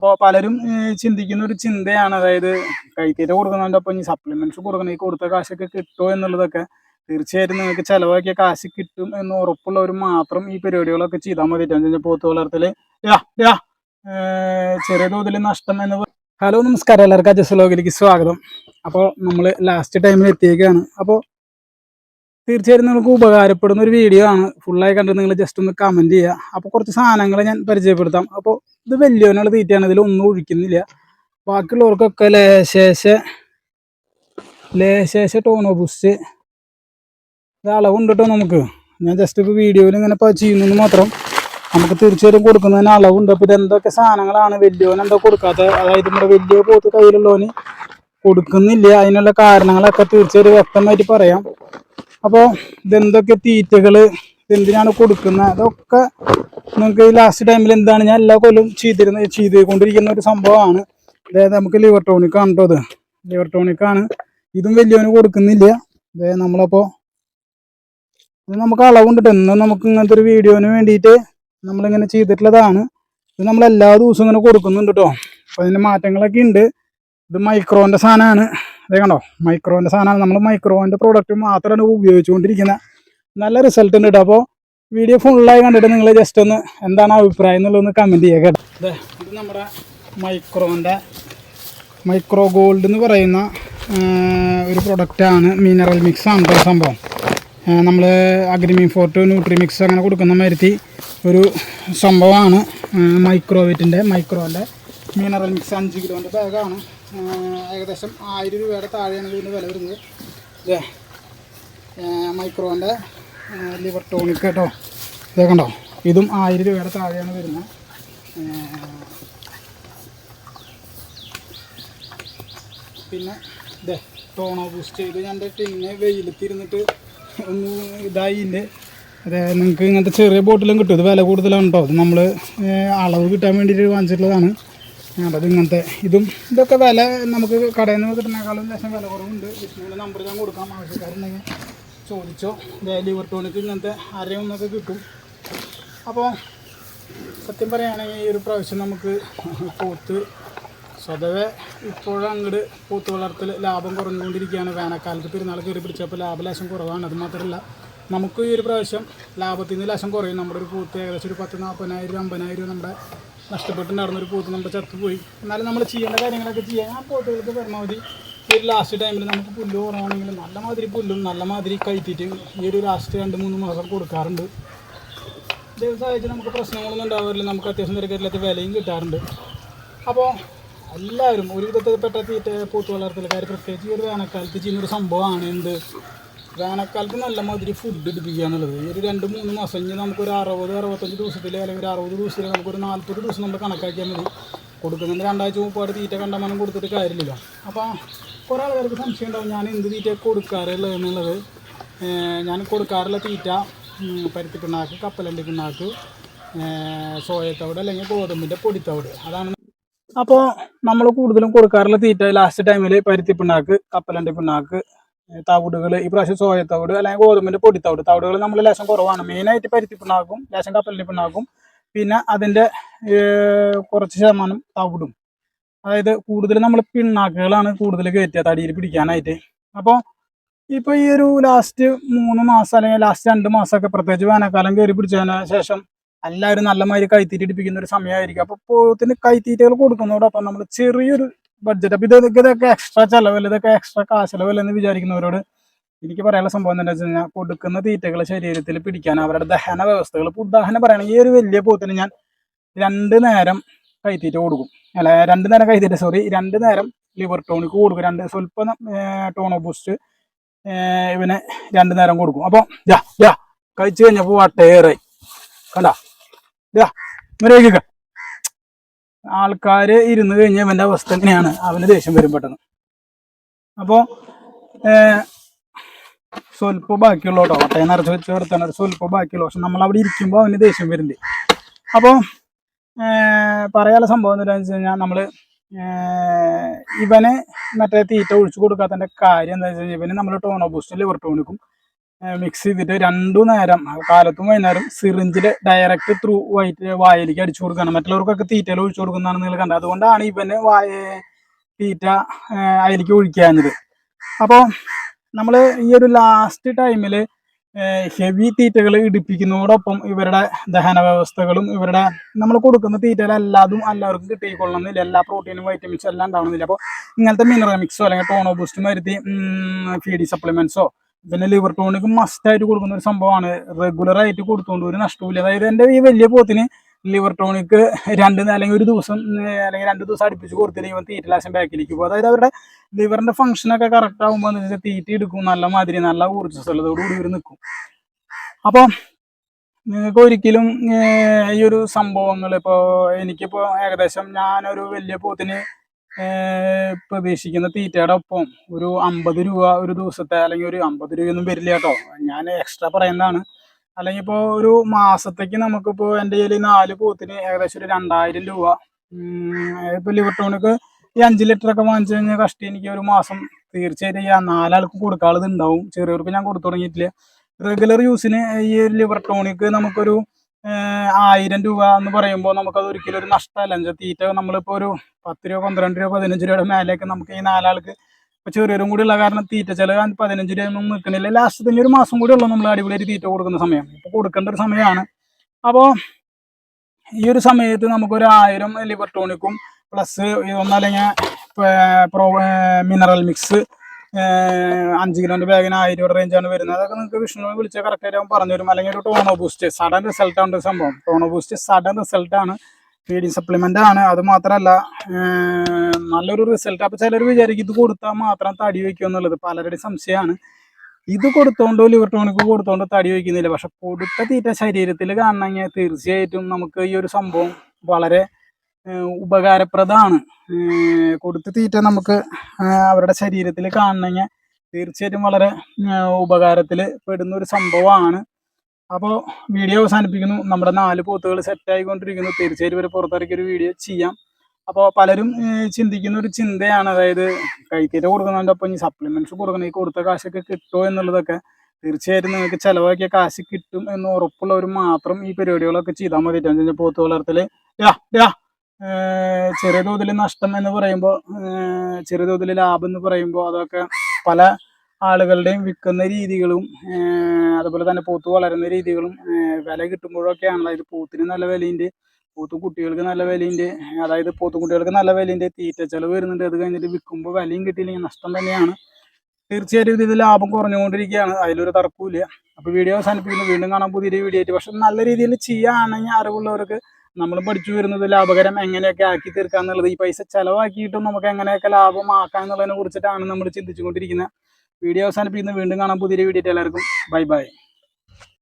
അപ്പോൾ പലരും ചിന്തിക്കുന്ന ഒരു ചിന്തയാണ്, അതായത് കൈത്തീറ്റ കൊടുക്കുന്നുണ്ട്, അപ്പോൾ ഇനി സപ്ലിമെന്റ്സ് കൊടുക്കണം, ഈ കൊടുത്ത കാശൊക്കെ കിട്ടുമോ എന്നുള്ളതൊക്കെ. തീർച്ചയായിട്ടും നിങ്ങൾക്ക് ചിലവാക്കിയ കാശ് കിട്ടും എന്ന് ഉറപ്പുള്ളവർ മാത്രം ഈ പരിപാടികളൊക്കെ ചെയ്താൽ മതി. പോത്ത് വളർത്തൽ ചെറിയ തോതിൽ നഷ്ടം എന്ന്. ഹലോ, നമസ്കാരം, എല്ലാവർക്കും അജസ് വ്ലോഗിലേക്ക് സ്വാഗതം. അപ്പോൾ നമ്മൾ ലാസ്റ്റ് ടൈമിൽ എത്തിയേക്കാണ്. അപ്പോൾ തീർച്ചയായിട്ടും നിങ്ങൾക്ക് ഉപകാരപ്പെടുന്ന ഒരു വീഡിയോ ആണ്. ഫുള്ളായി കണ്ടിട്ട് നിങ്ങൾ ജസ്റ്റ് ഒന്ന് കമൻറ്റ് ചെയ്യുക. അപ്പോൾ കുറച്ച് സാധനങ്ങൾ ഞാൻ പരിചയപ്പെടുത്താം. അപ്പോൾ ഇത് വലിയവനുള്ള തീറ്റയാണ്, ഇതിലൊന്നും ഒഴിക്കുന്നില്ല. ബാക്കിയുള്ളവർക്കൊക്കെ ലേശേഷ ടോണോ ബൂസ്റ്റ് ഇത് അളവുണ്ട് കേട്ടോ. നമുക്ക് ഞാൻ ജസ്റ്റ് ഇപ്പോൾ വീഡിയോയിൽ ഇങ്ങനെ ചെയ്യുന്നെന്ന് മാത്രം. നമുക്ക് തീർച്ചയായിട്ടും കൊടുക്കുന്നതിന് അളവുണ്ട്. അപ്പോൾ ഇതെന്തൊക്കെ സാധനങ്ങളാണ് വലിയവന് എന്താ കൊടുക്കാത്തത്, അതായത് നമ്മുടെ വലിയ പോത്ത് കയ്യിലുള്ളവന് കൊടുക്കുന്നില്ല, അതിനുള്ള കാരണങ്ങളൊക്കെ തീർച്ചയായിട്ടും വ്യക്തമായിട്ട് പറയാം. അപ്പോൾ ഇതെന്തൊക്കെ തീറ്റകൾ, ഇതെന്തിനാണ് കൊടുക്കുന്നത്, അതൊക്കെ നിങ്ങൾക്ക് ഈ ലാസ്റ്റ് ടൈമിൽ എന്താണ് ഞാൻ എല്ലാ കൊല്ലം ചെയ്തുകൊണ്ടിരിക്കുന്ന ഒരു സംഭവമാണ്. അതായത് നമുക്ക് ലിവർ ടോണിക്കാണ് കേട്ടോ. ഇത് ലിവർ ടോണിക്കാണ്. ഇതും വലിയവന് കൊടുക്കുന്നില്ല. അതായത് നമ്മളപ്പോൾ ഇത് നമുക്ക് അളവുണ്ട്. എന്നും നമുക്ക് ഇങ്ങനത്തെ ഒരു വീഡിയോന് വേണ്ടിയിട്ട് നമ്മളിങ്ങനെ ചെയ്തിട്ടുള്ളതാണ്. ഇത് നമ്മൾ എല്ലാ ദിവസവും ഇങ്ങനെ കൊടുക്കുന്നുണ്ട് കേട്ടോ. അപ്പോൾ അതിൻ്റെ മാറ്റങ്ങളൊക്കെ ഉണ്ട്. ഇത് മൈക്രോൻ്റെ സാധനമാണ്. അതേ കണ്ടോ, മൈക്രോൻ്റെ സാധനമാണ്. നമ്മൾ മൈക്രോൻ്റെ പ്രോഡക്റ്റ് മാത്രമാണ് ഉപയോഗിച്ചുകൊണ്ടിരിക്കുന്നത്. നല്ല റിസൾട്ട് ഉണ്ട് കേട്ടോ. അപ്പോൾ വീഡിയോ ഫുള്ളായി കണ്ടിട്ട് നിങ്ങൾ ജസ്റ്റ് ഒന്ന് എന്താണ് അഭിപ്രായം എന്നുള്ളതൊന്ന് കമൻറ്റ് ചെയ്യുക കേട്ടോ. ഇത് നമ്മുടെ മൈക്രോ ഗോൾഡ് എന്ന് പറയുന്ന ഒരു പ്രൊഡക്റ്റാണ്. മിനറൽ മിക്സ് ആണ് കേട്ടോ സംഭവം. നമ്മൾ അഗ്രിമീൻ ഫോർട്ട് ന്യൂട്രിമിക്സ് അങ്ങനെ കൊടുക്കുന്ന മാതിരി ഒരു സംഭവമാണ്. മൈക്രോൻ്റെ മിനറൽ മിക്സ് 5 കിലോൻ്റെ ബാഗാണ്. ഏകദേശം 1000 രൂപയുടെ താഴെയാണ് ഇതിൻ്റെ വില വരുന്നത്. മൈക്രോൻ്റെ ലിവർ ടോണിക് കേട്ടോ. ഇതേ കണ്ടോ, ഇതും 1000 രൂപയുടെ താഴെയാണ് വരുന്നത്. പിന്നെ ടോണോ ബൂസ്റ്റ്, ഇത് ഞാൻ പിന്നെ വെയിലത്തിരുന്നിട്ട് ഒന്ന് ഇതായിൻ്റെ. അതായത് നിങ്ങൾക്ക് ഇങ്ങനത്തെ ചെറിയ ബോട്ടിലും കിട്ടും. ഇത് വില കൂടുതലാണ് കേട്ടോ. ഇത് നമ്മൾ അളവ് കിട്ടാൻ വേണ്ടിയിട്ട് വാങ്ങിച്ചിട്ടുള്ളതാണ്. അത് ഇങ്ങനത്തെ ഇതൊക്കെ വില നമുക്ക് കടയിൽ നിന്ന് കിട്ടുന്നതിനേക്കാളും ലേശം വില കുറവുണ്ട്. വിഷ്ണുവിൻ്റെ നമ്പർ ഞാൻ കൊടുക്കാം, ആവശ്യക്കാരുണ്ടെങ്കിൽ ചോദിച്ചോ. ലിവർ ടോണിക്ക് ഇങ്ങനത്തെ അരയൊന്നൊക്കെ കിട്ടും. അപ്പോൾ സത്യം പറയുകയാണെങ്കിൽ ഈ ഒരു പ്രാവശ്യം നമുക്ക് പോത്ത് സ്വതവേ ഇപ്പോഴും അങ്ങോട്ട് പോത്ത് വളർത്തൽ ലാഭം കുറഞ്ഞുകൊണ്ടിരിക്കുകയാണ്. വേനൽക്കാലത്ത് പെരുന്നാൾ കയറി പിടിച്ചപ്പോൾ ലാഭലേശം കുറവാണ്. അത് മാത്രമല്ല നമുക്ക് ഈ ഒരു പ്രാവശ്യം ലാഭത്തിൽ നിന്ന് ലേശം കുറയും. നമ്മുടെ ഒരു പോത്ത് ഏകദേശം ഒരു 10,000-40,000 50,000 നമ്മുടെ നഷ്ടപ്പെട്ടുണ്ടായിരുന്നൊരു പോത്ത് നമ്മുടെ ചത്തുപോയി. എന്നാലും നമ്മൾ ചെയ്യേണ്ട കാര്യങ്ങളൊക്കെ ചെയ്യാൻ ആ പോത്തുകൾക്ക് പരമാവധി ഈ ഒരു ലാസ്റ്റ് ടൈമിൽ നമുക്ക് പുല്ല് കുറവാണെങ്കിൽ നല്ല മാതിരി പുല്ലും നല്ല മാതിരി കഴിച്ചിട്ട് ഈ ഒരു ലാസ്റ്റ് 2-3 മാസം കൊടുക്കാറുണ്ട്. ദിവസമായിട്ട് നമുക്ക് പ്രശ്നങ്ങളൊന്നും ഉണ്ടാവാറില്ല. നമുക്ക് അത്യാവശ്യം തിരക്കില്ലാത്ത വിലയും കിട്ടാറുണ്ട്. അപ്പോൾ എല്ലാവരും ഒരു വിധത്തിൽപ്പെട്ട പോത്ത് വളർത്തൽക്കാർ പ്രത്യേകിച്ച് ഈ ഒരു വേനൽക്കാലത്ത് ചെയ്യുന്നൊരു സംഭവമാണ്. വേനൽക്കാലത്ത് നല്ല മാതിരി ഫുഡ് എടുപ്പിക്കുക എന്നുള്ളത്. ഈ ഒരു 2-3 മാസം ഇനി നമുക്കൊരു 60-65 ദിവസത്തിൽ അല്ലെങ്കിൽ ഒരു 60 ദിവസത്തിൽ നമുക്കൊരു 40 ദിവസം നമ്മൾ കണക്കാക്കിയാൽ മതി. കൊടുക്കുന്നുണ്ട് 2 ആഴ്ച മുമ്പാട് തീറ്റ കണ്ടമാനം കൊടുത്തിട്ട് കാര്യമില്ലല്ലോ. അപ്പോൾ കുറേ ആൾക്കാർക്ക് സംശയം ഉണ്ടാവും ഞാൻ എന്ത് തീറ്റ കൊടുക്കാറുള്ളത് എന്നുള്ളത്. ഞാൻ കൊടുക്കാറുള്ള തീറ്റ പരുത്തി പിണ്ണാക്ക്, കപ്പലണ്ടി പിണ്ണാക്ക്, സോയത്തവിട് അല്ലെങ്കിൽ ഗോതമ്പിൻ്റെ പൊടിത്തവിട്, അതാണ്. അപ്പോൾ നമ്മൾ കൂടുതലും കൊടുക്കാറുള്ള തീറ്റ ലാസ്റ്റ് ടൈമിൽ പരുത്തി പിണ്ണാക്ക്, കപ്പലണ്ടി പിണ്ണാക്ക്, തവിടുകൾ, ഈ പ്രാവശ്യം സോയത്തവിട് അല്ലെങ്കിൽ ഗോതമ്പിൻ്റെ പൊടിത്തവിട്. തവിടുകൾ നമ്മൾ ലേശം കുറവാണ്. മെയിനായിട്ട് പരുത്തി പിണ്ണാക്കും ലേശം കപ്പലണ്ടി പിണ്ണാക്കും പിന്നെ അതിൻ്റെ കുറച്ച് ശതമാനം തവിടും. അതായത് കൂടുതൽ നമ്മൾ പിണ്ണാക്കുകളാണ് കൂടുതൽ കയറ്റുക തടിയിൽ പിടിക്കാനായിട്ട്. അപ്പോൾ ഇപ്പോൾ ഈ ഒരു ലാസ്റ്റ് 3 മാസം അല്ലെങ്കിൽ ലാസ്റ്റ് 2 മാസമൊക്കെ പ്രത്യേകിച്ച് വേനൽക്കാലം കയറി പിടിച്ചതിന് ശേഷം എല്ലാവരും നല്ല മാതിരി കൈത്തീറ്റ ഇടിപ്പിക്കുന്ന ഒരു സമയമായിരിക്കും. അപ്പോൾ പോത്തിന് കൈത്തീറ്റകൾ കൊടുക്കുന്നതോടൊപ്പം നമ്മൾ ചെറിയൊരു ബഡ്ജറ്റ്, അപ്പോൾ ഇതൊക്കെ എക്സ്ട്രാ ചിലവല്ല, ഇതൊക്കെ എക്സ്ട്രാ കാശ് ചിലവല്ലെന്ന് വിചാരിക്കുന്നവരോട് എനിക്ക് പറയാനുള്ള സംഭവം എന്താണെന്ന് വെച്ച് കഴിഞ്ഞാൽ കൊടുക്കുന്ന തീറ്റകൾ ശരീരത്തിൽ പിടിക്കാൻ അവരുടെ ദഹന വ്യവസ്ഥകൾ. ഇപ്പോൾ ഉദാഹരണം പറയുകയാണെങ്കിൽ ഈ ഒരു വലിയ പോത്തിന് ഞാൻ 2 നേരം കൈത്തീറ്റ കൊടുക്കും. അല്ല 2 നേരം കൈത്തീറ്റ 2 നേരം ലിവർ ടോണിക്ക് കൊടുക്കും. സ്വല്പം ടോണോ ബൂസ്റ്റ് ഇവനെ 2 നേരം കൊടുക്കും. അപ്പോൾ കഴിച്ചു കഴിഞ്ഞപ്പോൾ വട്ടേറെ കണ്ടാ മര്യാദ. ആൾക്കാർ ഇരുന്ന് കഴിഞ്ഞാൽ ഇവൻ്റെ അവസ്ഥ എങ്ങനെയാണ്, അവന് ദേഷ്യം വരും പെട്ടെന്ന്. അപ്പോൾ സ്വല്പം ബാക്കിയുള്ള കേട്ടോ, വട്ടയെ നിറച്ച് വെച്ച് കൊടുത്താണ് ഒരു സ്വല്പം ബാക്കിയുള്ള. പക്ഷെ നമ്മളവിടെ ഇരിക്കുമ്പോൾ അവന് ദേഷ്യം വരുന്നുണ്ട്. അപ്പോൾ പറയാനുള്ള സംഭവം എന്താണെന്ന് വെച്ച് കഴിഞ്ഞാൽ നമ്മൾ ഇവന് മറ്റേ തീറ്റ ഒഴിച്ചു കൊടുക്കാത്തതിൻ്റെ കാര്യം എന്താ വെച്ച് കഴിഞ്ഞാൽ ഇവന് നമ്മൾ ടോണോ ബൂസ്റ്റ് ലിവർ ടോണിക്കും മിക്സ് ചെയ്തിട്ട് 2 നേരം കാലത്തും വൈകുന്നേരം സിറിഞ്ചിൽ ഡയറക്റ്റ് ത്രൂ വായിലേക്ക് അടിച്ചു കൊടുക്കണം. മറ്റുള്ളവർക്കൊക്കെ തീറ്റയിൽ ഒഴിച്ചു കൊടുക്കുന്നതാണ് നിങ്ങൾ കണ്ടത്. അതുകൊണ്ടാണ് ഇവന് തീറ്റ അതിലേക്ക് ഒഴിക്കാഞ്ഞത്. അപ്പോൾ നമ്മൾ ഈ ഒരു ലാസ്റ്റ് ടൈമിൽ ഹെവി തീറ്റകൾ ഇടിപ്പിക്കുന്നതോടൊപ്പം ഇവരുടെ ദഹന വ്യവസ്ഥകളും ഇവരുടെ നമ്മൾ കൊടുക്കുന്ന തീറ്റകളെല്ലാതും എല്ലാവർക്കും കിട്ടിക്കൊള്ളണമെന്നില്ല. എല്ലാ പ്രോട്ടീനും വൈറ്റമിൻസും എല്ലാം ഉണ്ടാവണമെന്നില്ല. അപ്പോൾ ഇങ്ങനത്തെ മിനറൽ മിക്സോ അല്ലെങ്കിൽ ടോണോ ബൂസ്റ്റ് വരുത്തി ഫീഡി സപ്ലിമെന്റ്സോ പിന്നെ ലിവർ ടോണിക് മസ്റ്റായിട്ട് കൊടുക്കുന്ന ഒരു സംഭവമാണ്. റെഗുലറായിട്ട് കൊടുത്തുകൊണ്ട് ഒരു നഷ്ടവുമില്ല. അതായത് എൻ്റെ ഈ വലിയ പോത്തിന് ലിവർ ടോണിക് അല്ലെങ്കിൽ ഒരു ദിവസം അല്ലെങ്കിൽ 2 ദിവസം അടുപ്പിച്ച് കൊടുത്തില്ലെങ്കിൽ ഇവൻ തീറ്റ ലാശം ബാക്കിലേക്ക് പോകും. അതായത് അവരുടെ ലിവറിന്റെ ഫംഗ്ഷനൊക്കെ കറക്റ്റ് ആകുമ്പോൾ എന്ന് വെച്ചാൽ തീറ്റ എടുക്കും, നല്ല മാതിരി നല്ല ഊർജ്ജസ്വലതയോടുകൂടി ഇവർ നിൽക്കും. അപ്പോൾ നിങ്ങൾക്ക് ഒരിക്കലും ഈ ഒരു സംഭവങ്ങൾ ഇപ്പോൾ എനിക്കിപ്പോൾ ഏകദേശം ഞാനൊരു വലിയ പോത്തിന് പ്രതീക്ഷിക്കുന്ന തീറ്റയുടെ ഒപ്പം ഒരു 50 രൂപ ഒരു ദിവസത്തെ, അല്ലെങ്കിൽ ഒരു 50 രൂപയൊന്നും വരില്ല കേട്ടോ, ഞാൻ എക്സ്ട്രാ പറയുന്നതാണ്. അല്ലെങ്കിൽ ഇപ്പോൾ ഒരു മാസത്തേക്ക് നമുക്കിപ്പോൾ എൻ്റെ കയ്യിൽ 4 പോത്തിന് ഏകദേശം ഒരു 2000 രൂപ. ഇപ്പോൾ ലിവർ ടോണിക്ക് ഈ 5 ലിറ്ററൊക്കെ വാങ്ങിച്ചു കഴിഞ്ഞാൽ കഷ്ടി എനിക്ക് ഒരു മാസം തീർച്ചയായിട്ടും ഈ 4 ആൾക്ക് കൊടുക്കാനുള്ളത് ഉണ്ടാവും. ചെറിയവർക്ക് ഞാൻ കൊടുത്തു തുടങ്ങിയിട്ടില്ല. റെഗുലർ യൂസിന് ഈ ലിവർ ടോണിക്ക് നമുക്കൊരു 1000 രൂപ എന്ന് പറയുമ്പോൾ നമുക്കത് ഒരിക്കലും ഒരു നഷ്ടമല്ല. എന്നുവെച്ചാൽ തീറ്റ നമ്മളിപ്പോൾ ഒരു 10 രൂപ 12 രൂപ 15 രൂപയുടെ മേലേക്ക് നമുക്ക് ഈ 4 ആൾക്ക് ഇപ്പോൾ ചെറിയവരും കൂടി ഉള്ള കാരണം തീറ്റ ചിലവ് 15 രൂപയൊന്നും നിൽക്കണില്ല. ലാസ്റ്റ് തന്നെ ഒരു മാസം കൂടി ഉള്ളൂ നമ്മൾ അടിപൊളിയായിട്ട് തീറ്റ കൊടുക്കുന്ന സമയം. ഇപ്പോൾ കൊടുക്കേണ്ട ഒരു സമയമാണ്. അപ്പോൾ ഈ ഒരു സമയത്ത് നമുക്കൊരു 1000 ലിവർ ടോണിക്കും പ്ലസ് ഒന്നല്ലെങ്കിൽ മിനറൽ മിക്സ് 5 കിലോന്റെ ബാഗിന് 1000 രൂപയുടെ റേഞ്ചാണ് വരുന്നത്. അതൊക്കെ നിങ്ങൾക്ക് വിഷ്ണുവിനെ വിളിച്ചാൽ കറക്റ്റായിട്ട് അവൻ പറഞ്ഞു തരും. അല്ലെങ്കിൽ ഒരു ടോണോ ബൂസ്റ്റ് സഡൻ റിസൾട്ടാണ് ഒരു സംഭവം. ടോണോ ബൂസ്റ്റ് സഡൻ റിസൾട്ടാണ്, ഫീഡിങ് സപ്ലിമെന്റ് ആണ്. അത് മാത്രമല്ല നല്ലൊരു റിസൾട്ട്. അപ്പോൾ ചിലർ വിചാരിക്കും ഇത് കൊടുത്താൽ മാത്രം തടി വയ്ക്കുക എന്നുള്ളത് പലരുടെയും സംശയമാണ്. ഇത് കൊടുത്തോണ്ടോ ലിവർ ടോണിക്ക് കൊടുത്തോണ്ടോ തടി വയ്ക്കുന്നില്ല. പക്ഷെ കൊടുത്ത തീറ്റ ശരീരത്തിൽ കാണണമെങ്കിൽ തീർച്ചയായിട്ടും നമുക്ക് ഈ ഒരു സംഭവം വളരെ ഉപകാരപ്രദമാണ്. കൊടുത്ത തീറ്റ നമുക്ക് അവരുടെ ശരീരത്തിൽ കാണണമെങ്കിൽ തീർച്ചയായിട്ടും വളരെ ഉപകാരത്തിൽ പെടുന്ന ഒരു സംഭവമാണ്. അപ്പോൾ വീഡിയോ അവസാനിപ്പിക്കുന്നു. നമ്മുടെ 4 പോത്തുകൾ സെറ്റായിക്കൊണ്ടിരിക്കുന്നു. തീർച്ചയായിട്ടും ഇവർ പുറത്തിറക്കി ഒരു വീഡിയോ ചെയ്യാം. അപ്പോൾ പലരും ചിന്തിക്കുന്ന ഒരു ചിന്തയാണ്, അതായത് കൈത്തീറ്റ കൊടുക്കുന്നതിൻ്റെ ഒപ്പം ഈ സപ്ലിമെന്റ്സ് കൊടുക്കണം, ഈ കൊടുത്ത കാശൊക്കെ കിട്ടുമോ എന്നുള്ളതൊക്കെ. തീർച്ചയായിട്ടും നിങ്ങൾക്ക് ചിലവാക്കിയ കാശ് കിട്ടും എന്ന് ഉറപ്പുള്ളവർ മാത്രം ഈ പരിപാടികളൊക്കെ ചെയ്താൽ മതി. പോത്ത് വളർത്തൽ ചെറിയ തോതിൽ നഷ്ടം എന്ന് പറയുമ്പോൾ, ചെറിയ തോതിൽ ലാഭം എന്ന് പറയുമ്പോൾ അതൊക്കെ പല ആളുകളുടെയും വിൽക്കുന്ന രീതികളും അതുപോലെ തന്നെ പോത്ത് വളരുന്ന രീതികളും വില കിട്ടുമ്പോഴൊക്കെയാണല്ലോ. ഇത് പോത്തിന് നല്ല വിലയുണ്ട്, പോത്ത് കുട്ടികൾക്ക് നല്ല വിലയുണ്ട്. അതായത് പോത്ത് കുട്ടികൾക്ക് നല്ല വിലയുണ്ട്, തീറ്റ ചെലവ് വരുന്നുണ്ട്. അത് കഴിഞ്ഞിട്ട് വിൽക്കുമ്പോൾ വിലയും കിട്ടിയില്ലെങ്കിൽ നഷ്ടം തന്നെയാണ്. തീർച്ചയായിട്ടും ഇത് ലാഭം കുറഞ്ഞുകൊണ്ടിരിക്കുകയാണ്, അതിലൊരു തർക്കമില്ല. അപ്പോൾ വീഡിയോ അവസാനിപ്പിക്കുന്നു. വീണ്ടും കാണാൻ പുതിയൊരു വീഡിയോ ആയിട്ട്. പക്ഷെ നല്ല രീതിയിൽ ചെയ്യുകയാണെങ്കിൽ അറിവുള്ളവർക്ക് നമ്മൾ പഠിച്ചു വരുന്നത് ലാഭകരം എങ്ങനെയൊക്കെ ആക്കി തീർക്കുക എന്നുള്ളത്, ഈ പൈസ ചിലവാക്കിയിട്ടും നമുക്ക് എങ്ങനെയൊക്കെ ലാഭമാക്കാം എന്നുള്ളതിനെ കുറിച്ചിട്ടാണ് നമ്മൾ ചിന്തിച്ചുകൊണ്ടിരിക്കുന്നത്. വീഡിയോ അവസാനിപ്പിക്കുന്നു. വീണ്ടും കാണാൻ പുതിയൊരു വീഡിയോ ആയിട്ട്. എല്ലാവർക്കും ബൈ ബൈ.